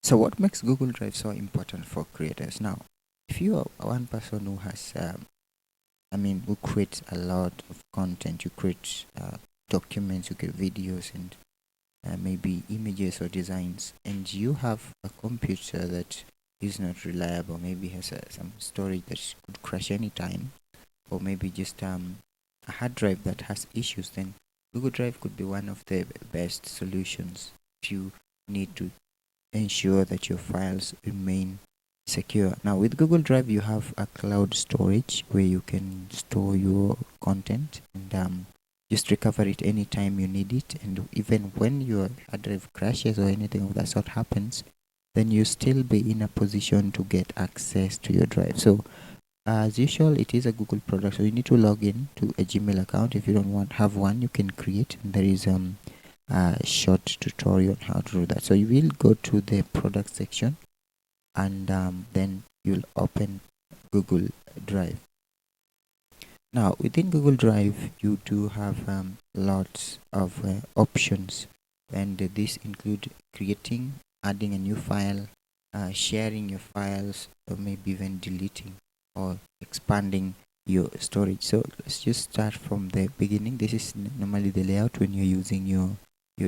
So, what makes Google Drive so important for creators? Now, if you are one person who has, who creates a lot of content, you create documents, you create videos, and maybe images or designs, and you have a computer that is not reliable, maybe has some storage that could crash anytime, or maybe just a hard drive that has issues, then Google Drive could be one of the best solutions if you need to ensure that your files remain secure. Now, with Google Drive, you have a cloud storage where you can store your content and just recover it anytime you need it. And even when your hard drive crashes or anything of that sort happens, then you still be in a position to get access to your drive. So, as usual, it is a Google product, so you need to log in to a Gmail account. If you don't want have one, you can create. And there is a short tutorial on how to do that. So you will go to the product section, and then you'll open Google Drive. Now, within Google Drive, you do have lots of options, and these include creating, adding a new file, sharing your files, or maybe even deleting or expanding your storage. So let's just start from the beginning. This is normally the layout when you're using your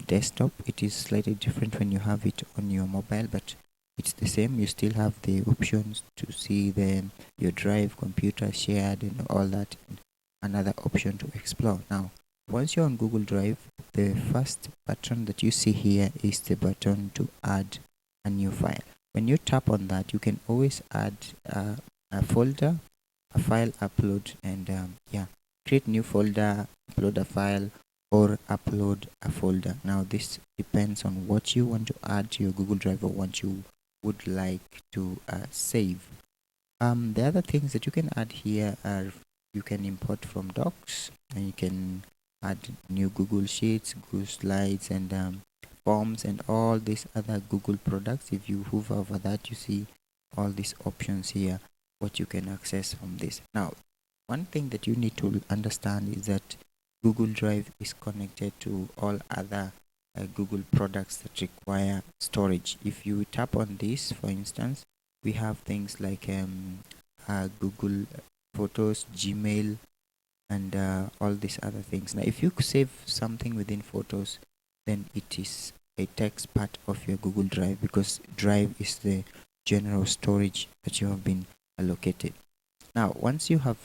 desktop. It is slightly different when you have it on your mobile, but it's the same. You still have the options to see the your drive, computer shared, and all that. And another option to explore. Now, once you're on Google Drive, the first button that you see here is the button to add a new file. When you tap on that, you can always add a folder, a file upload, and create new folder, upload a file, or upload a folder. Now, this depends on what you want to add to your Google Drive or what you would like to save. The other things that you can add here are you can import from docs, and you can add new Google Sheets, Google Slides, and forms, and all these other Google products. If you hover over that, you see all these options here, what you can access from this. Now, one thing that you need to understand is that Google Drive is connected to all other Google products that require storage. If you tap on this, for instance, we have things like Google Photos, Gmail, and all these other things. Now, if you save something within Photos, then it is a text part of your Google Drive, because Drive is the general storage that you have been allocated. Now, once you have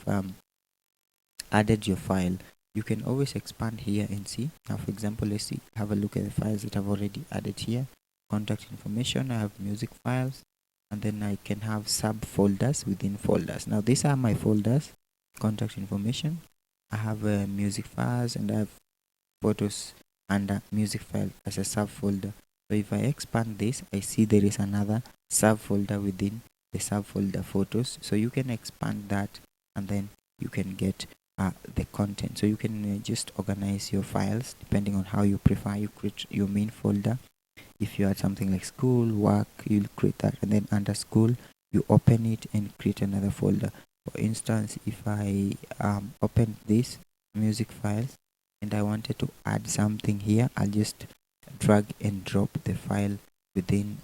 added your file, you can always expand here and see. Now, for example, let's see, have a look at the files that I've already added here. Contact information, I have music files, and then I can have subfolders within folders. Now, these are my folders: contact information, I have music files, and I have photos under music file as a subfolder. So if I expand this, I see there is another subfolder within the subfolder photos. So you can expand that, and then you can get the content. So you can just organize your files depending on how you prefer. You create your main folder. If you had something like school, work, you'll create that, and then under school, you open it and create another folder. For instance, if I open this music files and I wanted to add something here, I'll just drag and drop the file within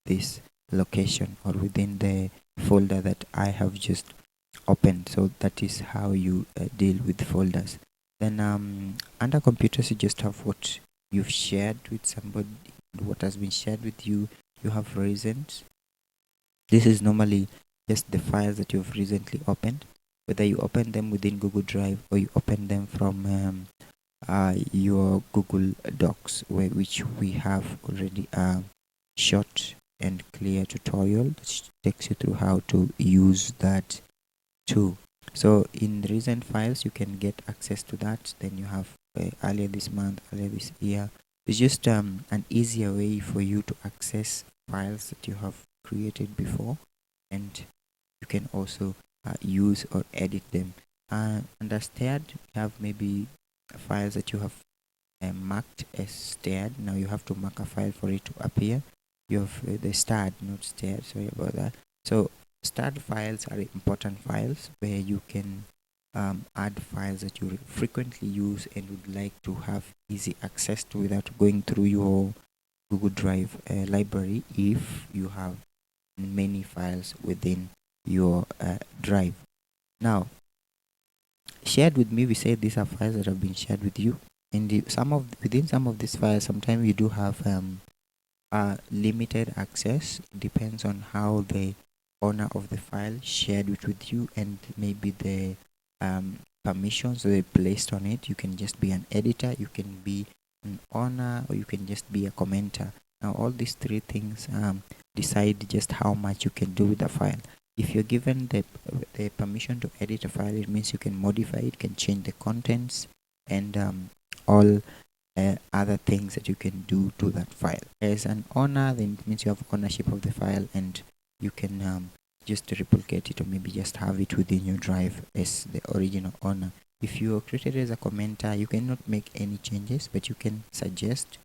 this location, or within the folder that I have just opened. So that is how you deal with folders. Then under computers, you just have what you've shared with somebody, what has been shared with you. You have recent. This is normally just the files that you've recently opened, whether you open them within Google Drive or you open them from your Google Docs, which we have already a short and clear tutorial that takes you through how to use that too. So in the recent files, you can get access to that. Then you have earlier this month, earlier this year. It's just an easier way for you to access files that you have created before, and you can also use or edit them. Under starred, you have maybe files that you have marked as starred. Now you have to mark a file for it to appear. You have the starred, not starred. Sorry about that. So starred files are important files where you can add files that you frequently use and would like to have easy access to without going through your Google Drive library if you have many files within your drive. Now, shared with me, we say these are files that have been shared with you. And within some of these files, sometimes you do have limited access. It depends on how the owner of the file shared it with you, and maybe the permissions they placed on it. You can just be an editor, you can be an owner, or you can just be a commenter. Now, all these three things decide just how much you can do with the file. If you're given the permission to edit a file, it means you can modify it, can change the contents, and all other things that you can do to that file. As an owner, then it means you have ownership of the file, and you can just replicate it, or maybe just have it within your drive as the original owner. If you are created as a commenter, you cannot make any changes, but you can suggest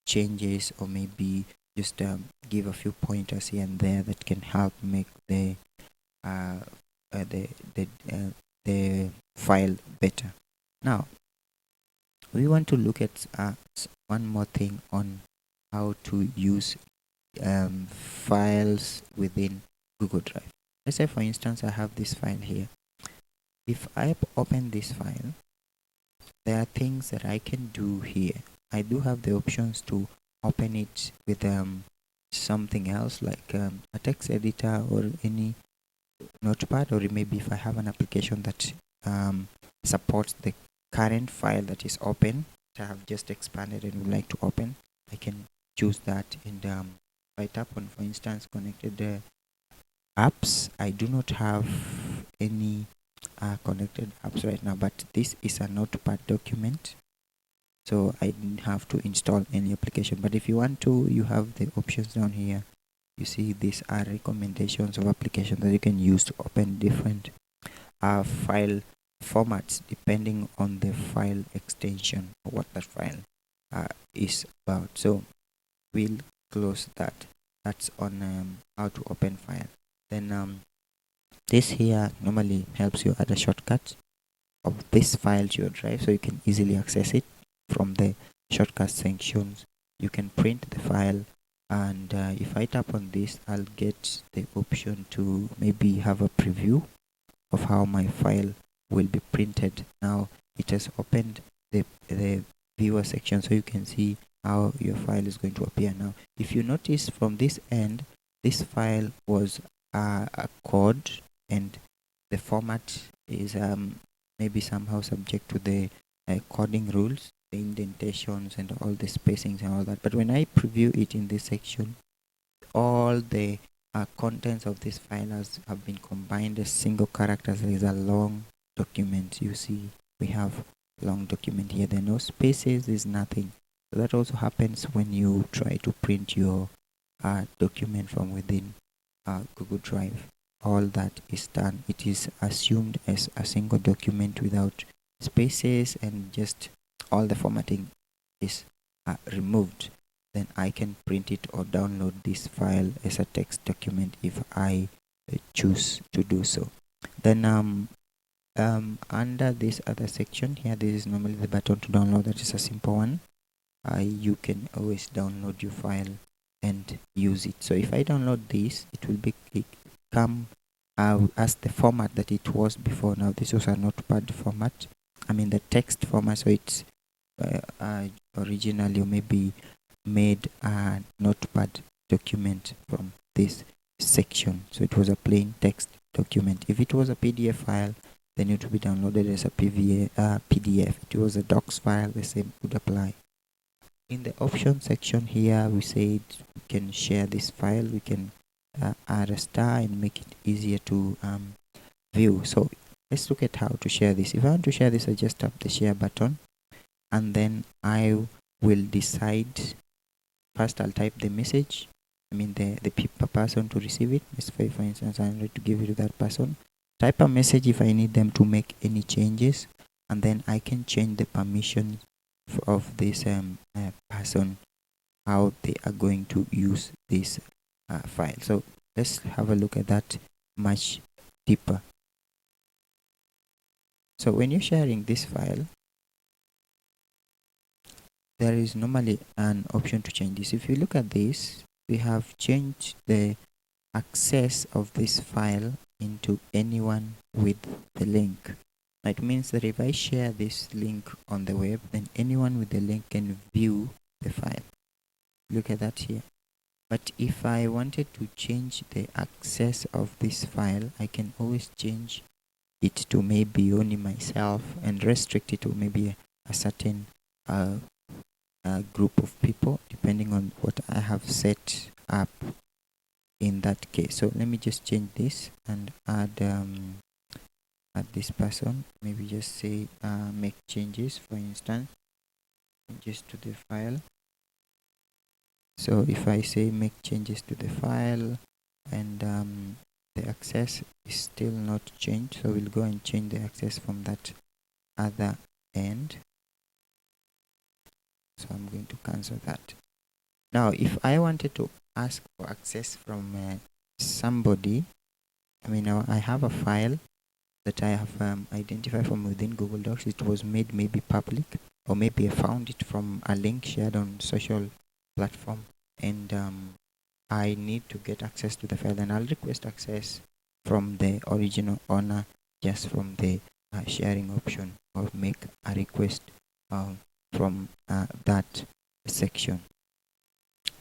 changes, or maybe just give a few pointers here and there that can help make uh, uh, the the uh, the file better. Now, we want to look at one more thing on how to use files within Google Drive. Let's say, for instance, I have this file here. If I open this file, there are things that I can do here. I do have the options to open it with something else, like a text editor or any notepad, or maybe if I have an application that supports the current file that is open, that I have just expanded and would like to open, I can choose that. And if I tap on, for instance, connected apps, I do not have any connected apps right now, but this is a notepad document, so I didn't have to install any application. But if you want to, you have the options down here. You see, these are recommendations of applications that you can use to open different file formats depending on the file extension or what that file is about. So we'll close that. That's on how to open file. Then this here normally helps you add a shortcut of this file to your drive, so you can easily access it from the shortcut sections. You can print the file, and if I tap on this, I'll get the option to maybe have a preview of how my file will be printed. Now it has opened the viewer section, so you can see how your file is going to appear. Now, if you notice from this end, this file was a code, and the format is maybe somehow subject to the coding rules, the indentations and all the spacings and all that. But when I preview it in this section, all the contents of this file have been combined as single characters. There is a long document. You see, we have long document here. There are no spaces, there's nothing. So that also happens when you try to print your document from within Google Drive. All that is done. It is assumed as a single document without spaces, and just all the formatting is removed. Then I can print it or download this file as a text document if I choose to do so. Then under this other section here, this is normally the button to download. That is a simple one. You can always download your file and use it. So if I download this, it will come as the format that it was before. Now this was a notepad format, I mean the text format, so it's originally, or maybe made a notepad document from this section, so it was a plain text document. If it was a PDF file, then it would be downloaded as a PDF. If it was a docs file, the same would apply. In the option section here, we said we can share this file. We can add a star and make it easier to view. So let's look at how to share this. If I want to share this, I just tap the share button, and then I will decide. First, I'll type the message. I mean the person to receive it. Let's say, for instance, I'm ready to give it to that person. Type a message if I need them to make any changes, and then I can change the permission of this person, how they are going to use this file. So let's have a look at that much deeper. So when you're sharing this file, there is normally an option to change this. If you look at this, we have changed the access of this file into anyone with the link. It means that if I share this link on the web, then anyone with the link can view the file. Look at that here. But if I wanted to change the access of this file, I can always change it to maybe only myself and restrict it to maybe a certain group of people, depending on what I have set up in that case. So let me just change this and add this person. Maybe just say make changes, for instance, just to the file. So if I say make changes to the file and the access is still not changed, so we'll go and change the access from that other end. So I'm going to cancel that. Now if I wanted to ask for access from somebody, I mean I have a file that I have identified from within Google Docs. It was made maybe public, or maybe I found it from a link shared on social platform, and I need to get access to the file, and I'll request access from the original owner just from the sharing option, or make a request from that section.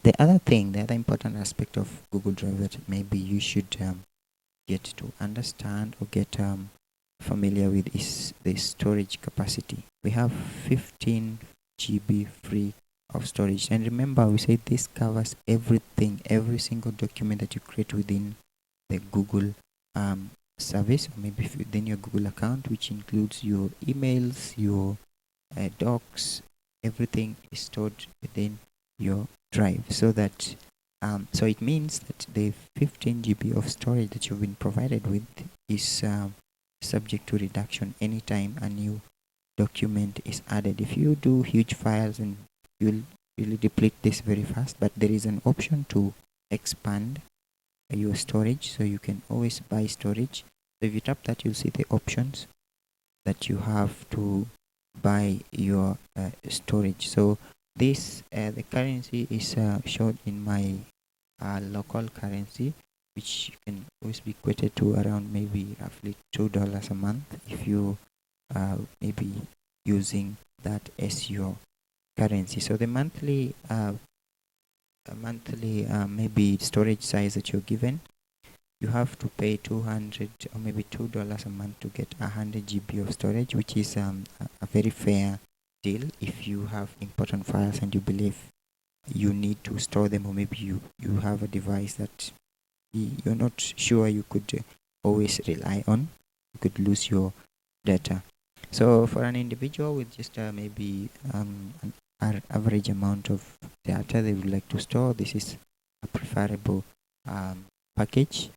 The other important aspect of Google Drive that maybe you should get to understand or get familiar with is the storage capacity. We have 15 GB free of storage, and remember we said this covers everything, every single document that you create within the Google service, or maybe within your Google account, which includes your emails, your docs. Everything is stored within your drive, so that so it means that the 15 GB of storage that you've been provided with is subject to reduction anytime a new document is added. If you do huge files, and you'll really deplete this very fast, but there is an option to expand your storage, so you can always buy storage. So if you tap that, you'll see the options that you have to buy your storage. So this the currency is shown in my local currency, which can always be equated to around maybe roughly $2 a month if you maybe using that as your currency. So the monthly maybe storage size that you're given, you have to pay 200 or maybe $2 a month to get 100 GB of storage, which is a very fair deal if you have important files and you believe you need to store them, or maybe you have a device that you're not sure you could always rely on. You could lose your data. So for an individual with just maybe an average amount of data they would like to store, this is a preferable package.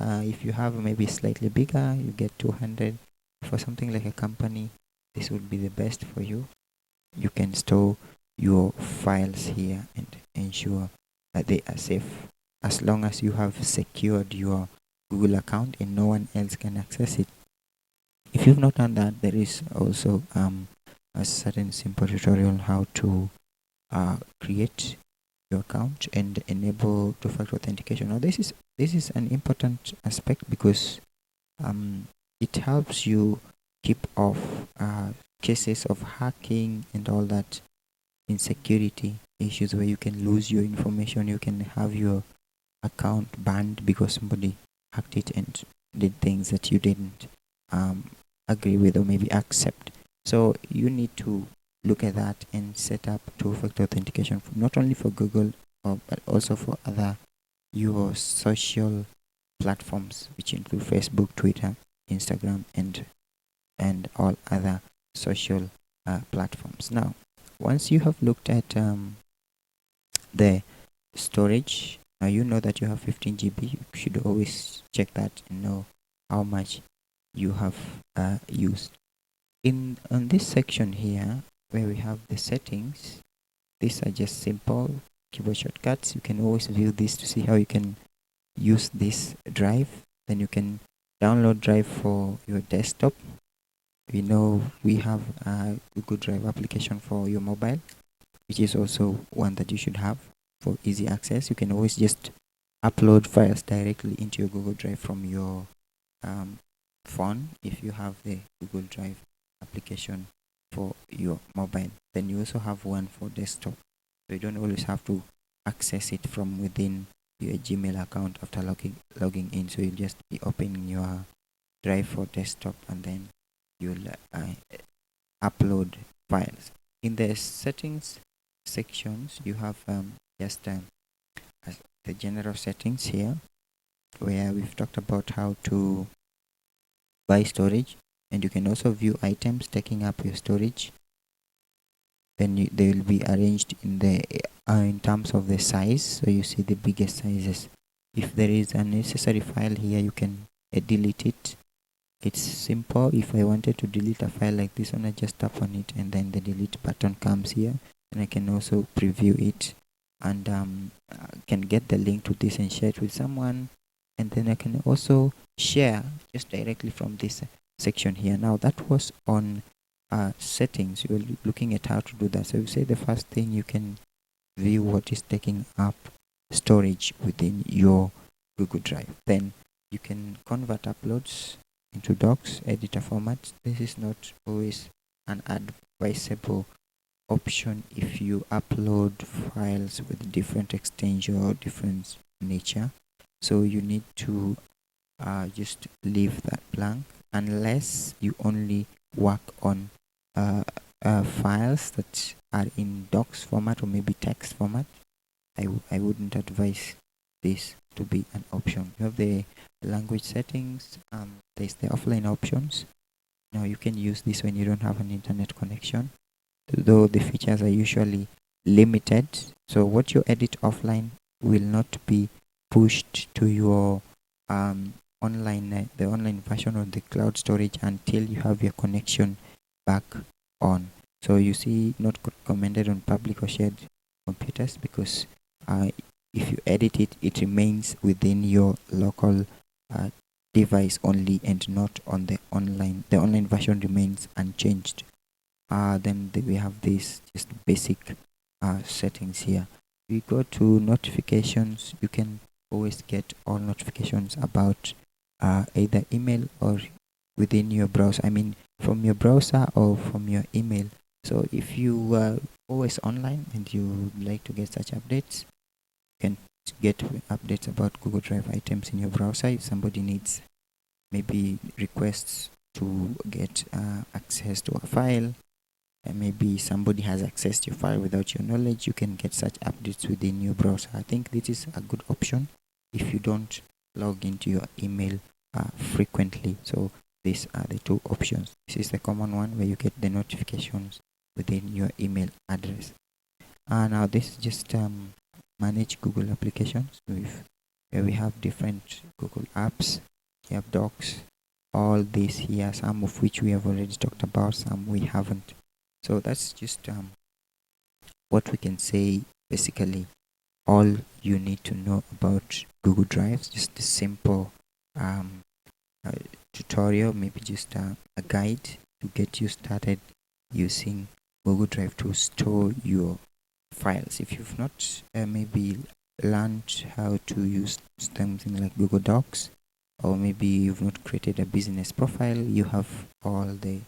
If you have maybe slightly bigger, you get 200. For something like a company, this would be the best for you. You can store your files here and ensure that they are safe, as long as you have secured your Google account and no one else can access it. If you've not done that, there is also a certain simple tutorial on how to create your account and enable two-factor authentication. Now this is an important aspect because it helps you keep off cases of hacking and all that insecurity issues where you can lose your information, you can have your account banned because somebody hacked it and did things that you didn't agree with or maybe accept. So you need to look at that and set up two-factor authentication not only for Google but also for other your social platforms, which include Facebook, Twitter, Instagram, and all other social platforms. Now, once you have looked at the storage, now you know that you have 15 GB. You should always check that and know how much you have used. On this section here, where we have the settings, these are just simple keyboard shortcuts. You can always view this to see how you can use this drive. Then you can download drive for your desktop. We know we have a Google Drive application for your mobile. which is also one that you should have for easy access. You can always just upload files directly into your Google Drive from your um, phone if you have the Google Drive application for your mobile. Then you also have one for desktop, so you don't always have to access it from within your Gmail account after logging in. So you'll just be opening your Drive for desktop, and then you'll upload files. In the settings sections, you have just the general settings here, where we've talked about how to buy storage, and you can also view items taking up your storage. Then they will be arranged in terms of the size, so you see the biggest sizes. If there is a necessary file here, you can delete it. It's simple. If I wanted to delete a file like this one, I just tap on it and then the delete button comes here, and I can also preview it, and can get the link to this and share it with someone, and then I can also share just directly from this section here. Now that was on settings. You're looking at how to do that. So you say the first thing, you can view what is taking up storage within your Google Drive. Then you can convert uploads into docs, editor formats. This is not always an advisable option if you upload files with different extension or different nature. So you need to just leave that blank unless you only work on files that are in docs format or maybe text format. I wouldn't advise this to be an option. You have the language settings, there's the offline options. Now you can use this when you don't have an internet connection, though the features are usually limited. So what you edit offline will not be pushed to your the online version of the cloud storage until you have your connection back on. So you see, not recommended on public or shared computers, because if you edit it, it remains within your local device only and not on the online. The online version remains unchanged. Then we have this just basic settings here. We go to notifications. You can always get all notifications about either email or within your browser. I mean, from your browser or from your email. So if you are always online and you like to get such updates, you can get updates about Google Drive items in your browser. If somebody needs maybe requests to get access to a file, and maybe somebody has accessed your file without your knowledge, you can get such updates within your browser. I think this is a good option if you don't log into your email frequently. So these are the two options. This is the common one where you get the notifications within your email address. Now this is just manage Google applications. So where we have different Google apps, you have docs, all these here, some of which we have already talked about, some we haven't. So that's just what we can say. Basically, all you need to know about Google Drive. Just a simple tutorial, maybe just a guide to get you started using Google Drive to store your files. If you've not maybe learned how to use something like Google Docs, or maybe you've not created a business profile, you have all the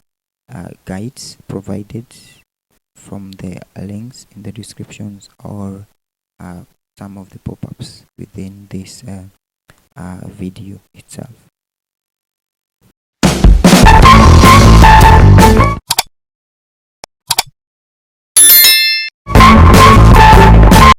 guides provided from the links in the descriptions, or some of the pop-ups within this video itself.